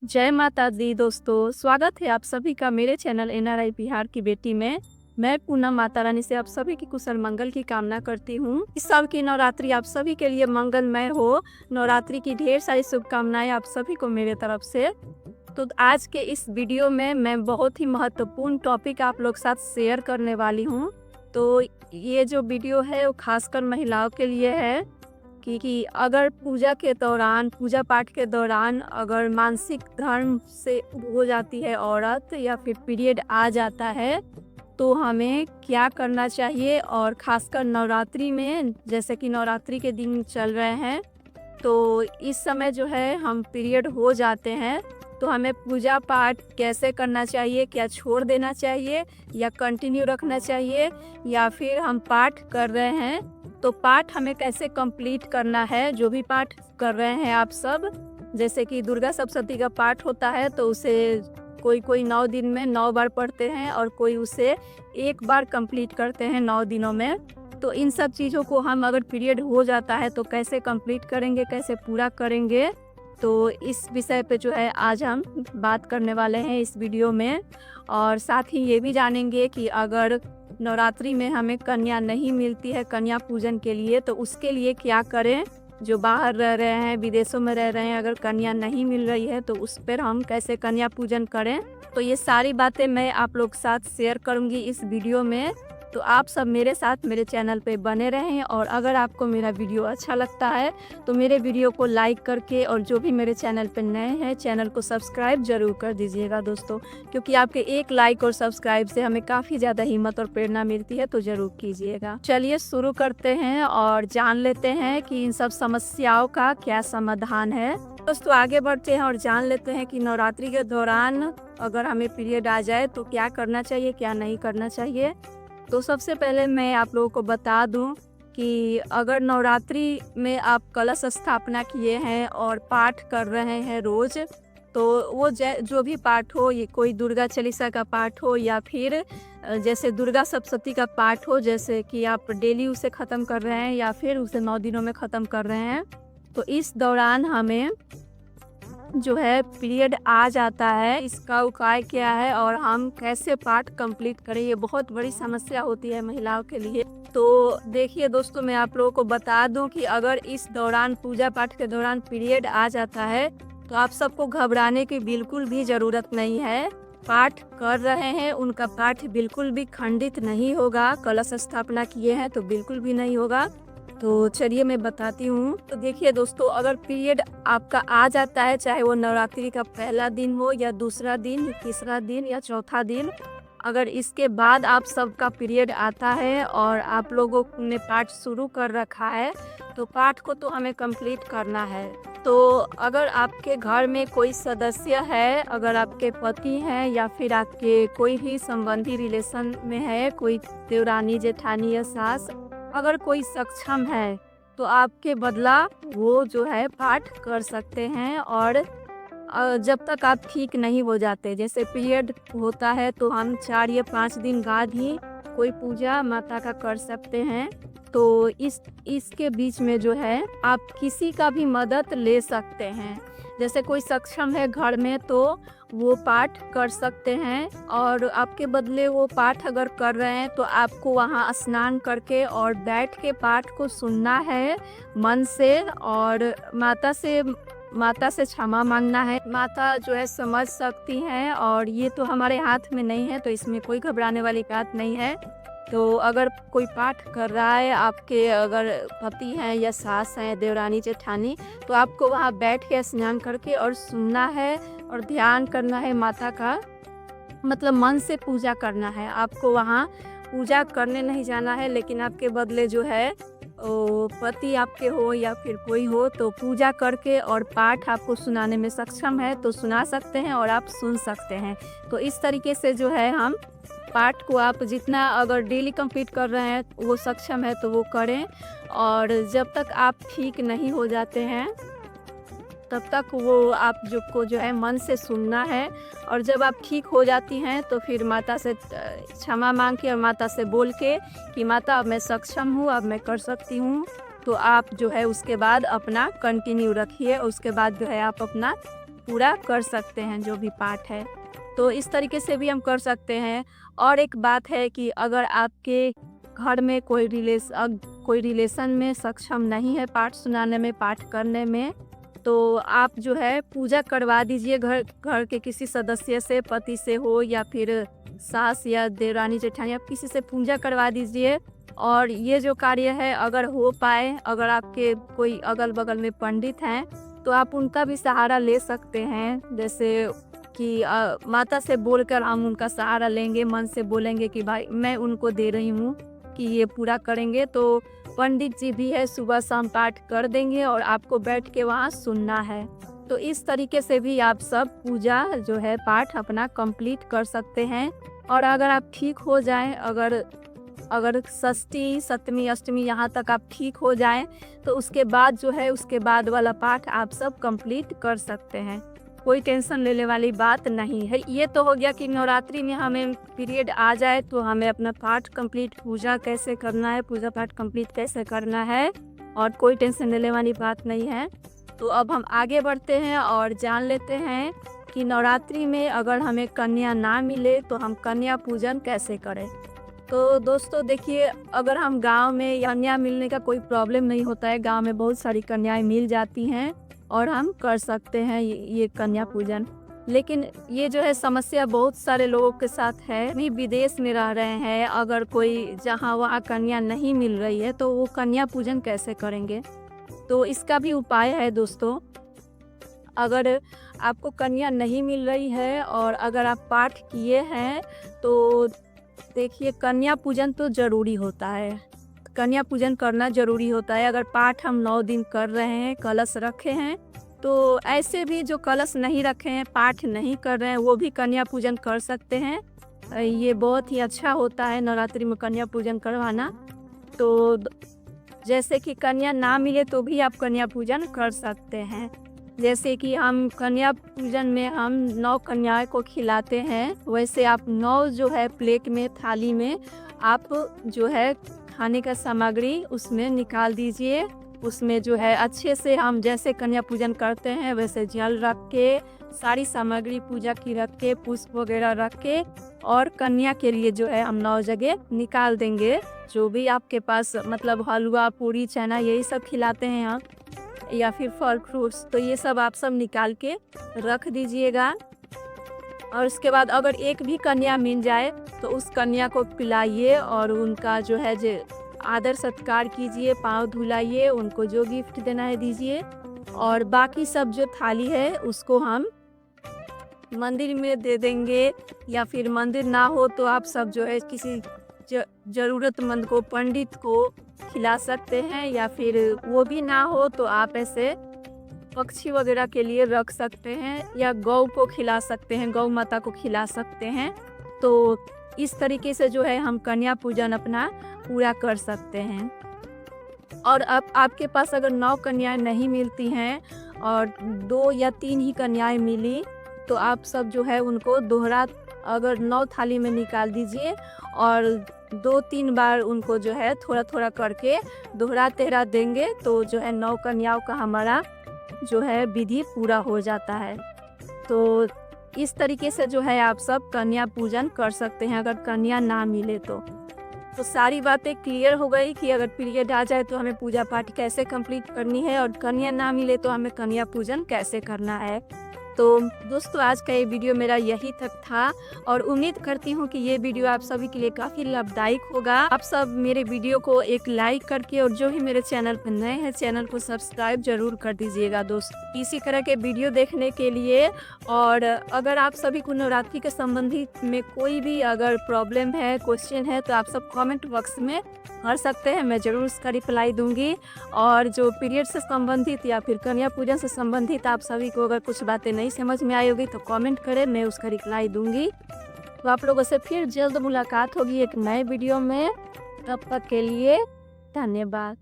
जय माता दी दोस्तों, स्वागत है आप सभी का मेरे चैनल एनआरआई बिहार की बेटी में। मैं पूनम माता रानी से आप सभी की कुशल मंगल की कामना करती हूँ। इस साल की नवरात्रि आप सभी के लिए मंगलमय हो। नवरात्रि की ढेर सारी शुभकामनाएं आप सभी को मेरे तरफ से। तो आज के इस वीडियो में मैं बहुत ही महत्वपूर्ण टॉपिक आप लोग साथ शेयर करने वाली हूँ। तो ये जो वीडियो है वो खासकर महिलाओं के लिए है कि अगर पूजा के दौरान, पूजा पाठ के दौरान अगर मानसिक धर्म से हो जाती है औरत या फिर पीरियड आ जाता है, तो हमें क्या करना चाहिए। और ख़ासकर नवरात्रि में, जैसे कि नवरात्रि के दिन चल रहे हैं, तो इस समय जो है हम पीरियड हो जाते हैं, तो हमें पूजा पाठ कैसे करना चाहिए, क्या छोड़ देना चाहिए या कंटिन्यू रखना चाहिए, या फिर हम पाठ कर रहे हैं तो पाठ हमें कैसे कंप्लीट करना है। जो भी पाठ कर रहे हैं आप सब, जैसे कि दुर्गा सप्तशती का पाठ होता है तो उसे कोई 9 दिन में 9 बार पढ़ते हैं और कोई उसे 1 बार कंप्लीट करते हैं 9 दिनों में। तो इन सब चीज़ों को हम अगर पीरियड हो जाता है तो कैसे कंप्लीट करेंगे, कैसे पूरा करेंगे, तो इस विषय पे जो है आज हम बात करने वाले हैं इस वीडियो में। और साथ ही ये भी जानेंगे कि अगर नवरात्रि में हमें कन्या नहीं मिलती है कन्या पूजन के लिए, तो उसके लिए क्या करें। जो बाहर रह रहे हैं, विदेशों में रह रहे हैं, अगर कन्या नहीं मिल रही है तो उस पर हम कैसे कन्या पूजन करें। तो ये सारी बातें मैं आप लोग साथ शेयर करूंगी इस वीडियो में। तो आप सब मेरे साथ मेरे चैनल पे बने रहें, और अगर आपको मेरा वीडियो अच्छा लगता है तो मेरे वीडियो को लाइक करके, और जो भी मेरे चैनल पे नए हैं चैनल को सब्सक्राइब ज़रूर कर दीजिएगा दोस्तों, क्योंकि आपके एक लाइक और सब्सक्राइब से हमें काफ़ी ज़्यादा हिम्मत और प्रेरणा मिलती है, तो ज़रूर कीजिएगा। चलिए शुरू करते हैं और जान लेते हैं कि इन सब समस्याओं का क्या समाधान है। दोस्तों आगे बढ़ते हैं और जान लेते हैं कि नवरात्रि के दौरान अगर हमें पीरियड आ जाए तो क्या करना चाहिए, क्या नहीं करना चाहिए। तो सबसे पहले मैं आप लोगों को बता दूं कि अगर नवरात्रि में आप कलश स्थापना किए हैं और पाठ कर रहे हैं रोज़, तो वो जो भी पाठ हो, ये कोई दुर्गा चालीसा का पाठ हो या फिर जैसे दुर्गा सप्तशती का पाठ हो, जैसे कि आप डेली उसे ख़त्म कर रहे हैं या फिर उसे 9 दिनों में ख़त्म कर रहे हैं, तो इस दौरान हमें जो है पीरियड आ जाता है, इसका उपाय क्या है और हम कैसे पाठ कंप्लीट करें। ये बहुत बड़ी समस्या होती है महिलाओं के लिए। तो देखिए दोस्तों, मैं आप लोगों को बता दूं कि अगर इस दौरान, पूजा पाठ के दौरान पीरियड आ जाता है, तो आप सबको घबराने की बिल्कुल भी ज़रूरत नहीं है। पाठ कर रहे हैं, उनका पाठ बिल्कुल भी खंडित नहीं होगा। कलश स्थापना किए हैं तो बिल्कुल भी नहीं होगा। तो चलिए मैं बताती हूँ। तो देखिए दोस्तों, अगर पीरियड आपका आ जाता है, चाहे वो नवरात्रि का पहला दिन हो या दूसरा दिन, तीसरा दिन या चौथा दिन, अगर इसके बाद आप सबका पीरियड आता है और आप लोगों ने पाठ शुरू कर रखा है, तो पाठ को तो हमें कंप्लीट करना है। तो अगर आपके घर में कोई सदस्य है, अगर आपके पति हैं या फिर आपके कोई भी संबंधी रिलेशन में है, कोई देवरानी जेठानी या सास, अगर कोई सक्षम है तो आपके बदला वो जो है पाठ कर सकते हैं। और जब तक आप ठीक नहीं हो जाते, जैसे पीरियड होता है तो हम 4 या 5 दिन बाद ही कोई पूजा माता का कर सकते हैं। तो इसके बीच में जो है आप किसी का भी मदद ले सकते हैं। जैसे कोई सक्षम है घर में तो वो पाठ कर सकते हैं, और आपके बदले वो पाठ अगर कर रहे हैं तो आपको वहाँ स्नान करके और बैठ के पाठ को सुनना है मन से, और माता से क्षमा मांगना है। माता जो है समझ सकती हैं, और ये तो हमारे हाथ में नहीं है, तो इसमें कोई घबराने वाली बात नहीं है। तो अगर कोई पाठ कर रहा है, आपके अगर पति हैं या सास हैं, देवरानी जेठानी, तो आपको वहाँ बैठ के स्नान करके और सुनना है और ध्यान करना है माता का, मतलब मन से पूजा करना है। आपको वहाँ पूजा करने नहीं जाना है, लेकिन आपके बदले जो है पति आपके हो या फिर कोई हो, तो पूजा करके और पाठ आपको सुनाने में सक्षम है तो सुना सकते हैं और आप सुन सकते हैं। तो इस तरीके से जो है हम पाठ को, आप जितना अगर डेली कंप्लीट कर रहे हैं, वो सक्षम है तो वो करें। और जब तक आप ठीक नहीं हो जाते हैं तब तक वो आप जो है मन से सुनना है। और जब आप ठीक हो जाती हैं तो फिर माता से क्षमा मांग के और माता से बोल के कि माता अब मैं सक्षम हूँ, अब मैं कर सकती हूँ, तो आप जो है उसके बाद अपना कंटिन्यू रखिए। उसके बाद जो है आप अपना पूरा कर सकते हैं जो भी पाठ है। तो इस तरीके से भी हम कर सकते हैं। और एक बात है कि अगर आपके घर में कोई रिलेशन में सक्षम नहीं है पाठ सुनाने में, पाठ करने में, तो आप जो है पूजा करवा दीजिए घर के किसी सदस्य से, पति से हो या फिर सास या देवरानी जेठानी, आप किसी से पूजा करवा दीजिए। और ये जो कार्य है अगर हो पाए, अगर आपके कोई अगल बगल में पंडित हैं तो आप उनका भी सहारा ले सकते हैं। जैसे कि माता से बोलकर हम उनका सहारा लेंगे, मन से बोलेंगे कि भाई मैं उनको दे रही हूँ कि ये पूरा करेंगे, तो पंडित जी भी है सुबह शाम पाठ कर देंगे और आपको बैठ के वहाँ सुनना है। तो इस तरीके से भी आप सब पूजा जो है पाठ अपना कंप्लीट कर सकते हैं। और अगर आप ठीक हो जाएं, अगर षष्ठी सप्तमी अष्टमी यहाँ तक आप ठीक हो जाएं, तो उसके बाद जो है उसके बाद वाला पाठ आप सब कंप्लीट कर सकते हैं। कोई टेंशन लेने वाली बात नहीं है। ये तो हो गया कि नवरात्रि में हमें पीरियड आ जाए तो हमें अपना पाठ कंप्लीट, पूजा कैसे करना है, पूजा पाठ कंप्लीट कैसे करना है, और कोई टेंशन लेने वाली बात नहीं है। तो अब हम आगे बढ़ते हैं और जान लेते हैं कि नवरात्रि में अगर हमें कन्या ना मिले तो हम कन्या पूजन कैसे करें। तो दोस्तों देखिए, अगर हम गांव में कन्या मिलने का कोई प्रॉब्लम नहीं होता है, गांव में बहुत सारी कन्याएं मिल जाती हैं और हम कर सकते हैं ये कन्या पूजन। लेकिन ये जो है समस्या बहुत सारे लोगों के साथ है, भी विदेश में रह रहे हैं, अगर कोई जहाँ वहाँ कन्या नहीं मिल रही है तो वो कन्या पूजन कैसे करेंगे। तो इसका भी उपाय है दोस्तों। अगर आपको कन्या नहीं मिल रही है और अगर आप पाठ किए हैं तो देखिए, कन्या पूजन तो ज़रूरी होता है, कन्या पूजन करना ज़रूरी होता है। अगर पाठ हम 9 दिन कर रहे हैं, कलश रखे हैं, तो ऐसे भी जो कलश नहीं रखे हैं, पाठ नहीं कर रहे हैं, वो भी कन्या पूजन कर सकते हैं। ये बहुत ही अच्छा होता है नवरात्रि में कन्या पूजन करवाना। तो जैसे कि कन्या ना मिले तो भी आप कन्या पूजन कर सकते हैं। जैसे कि हम कन्या पूजन में हम 9 कन्याओं को खिलाते हैं, वैसे आप 9 जो है प्लेट में, थाली में आप जो है खाने का सामग्री उसमें निकाल दीजिए। उसमें जो है अच्छे से हम जैसे कन्या पूजन करते हैं वैसे जल रख के, सारी सामग्री पूजा की रख के, पुष्प वगैरह रख के, और कन्या के लिए जो है हम 9 जगह निकाल देंगे। जो भी आपके पास मतलब हलवा, पूरी, चना, यही सब खिलाते हैं हम, या फिर फल फ्रूट्स, तो ये सब आप सब निकाल के रख दीजिएगा। और उसके बाद अगर एक भी कन्या मिल जाए तो उस कन्या को पिलाइए और उनका जो है आदर सत्कार कीजिए, पाँव धुलाइए, उनको जो गिफ्ट देना है दीजिए। और बाकी सब जो थाली है उसको हम मंदिर में दे देंगे, या फिर मंदिर ना हो तो आप सब जो है किसी ज़रूरतमंद को, पंडित को खिला सकते हैं, या फिर वो भी ना हो तो आप ऐसे पक्षी वगैरह के लिए रख सकते हैं, या गौ को खिला सकते हैं, गौ माता को खिला सकते हैं। तो इस तरीके से जो है हम कन्या पूजन अपना पूरा कर सकते हैं। और अब आपके पास अगर 9 कन्याएं नहीं मिलती हैं और 2 या 3 ही कन्याएं मिली, तो आप सब जो है उनको दोहरा, अगर 9 थाली में निकाल दीजिए और 2-3 बार उनको जो है थोड़ा थोड़ा करके दोहरा तेहरा देंगे, तो जो है 9 कन्याओं का हमारा जो है विधि पूरा हो जाता है। तो इस तरीके से जो है आप सब कन्या पूजन कर सकते हैं अगर कन्या ना मिले तो सारी बातें क्लियर हो गई कि अगर पीरियड आ जाए तो हमें पूजा पाठ कैसे कंप्लीट करनी है, और कन्या ना मिले तो हमें कन्या पूजन कैसे करना है। तो दोस्तों, आज का ये वीडियो मेरा यही तक था और उम्मीद करती हूँ कि ये वीडियो आप सभी के लिए काफ़ी लाभदायक होगा। आप सब मेरे वीडियो को एक लाइक करके, और जो भी मेरे चैनल पर नए हैं चैनल को सब्सक्राइब जरूर कर दीजिएगा दोस्तों, इसी तरह के वीडियो देखने के लिए। और अगर आप सभी को नवरात्रि के संबंधित में कोई भी अगर प्रॉब्लम है, क्वेश्चन है, तो आप सब कमेंट बॉक्स में कर सकते हैं, मैं ज़रूर उसका रिप्लाई दूंगी। और जो पीरियड से संबंधित या फिर कन्या पूजन से संबंधित आप सभी को अगर कुछ बातें नहीं समझ में आई होगी तो कमेंट करें, मैं उसका रिप्लाई दूंगी। तो आप लोगों से फिर जल्द मुलाकात होगी एक नए वीडियो में। तब तक के लिए धन्यवाद।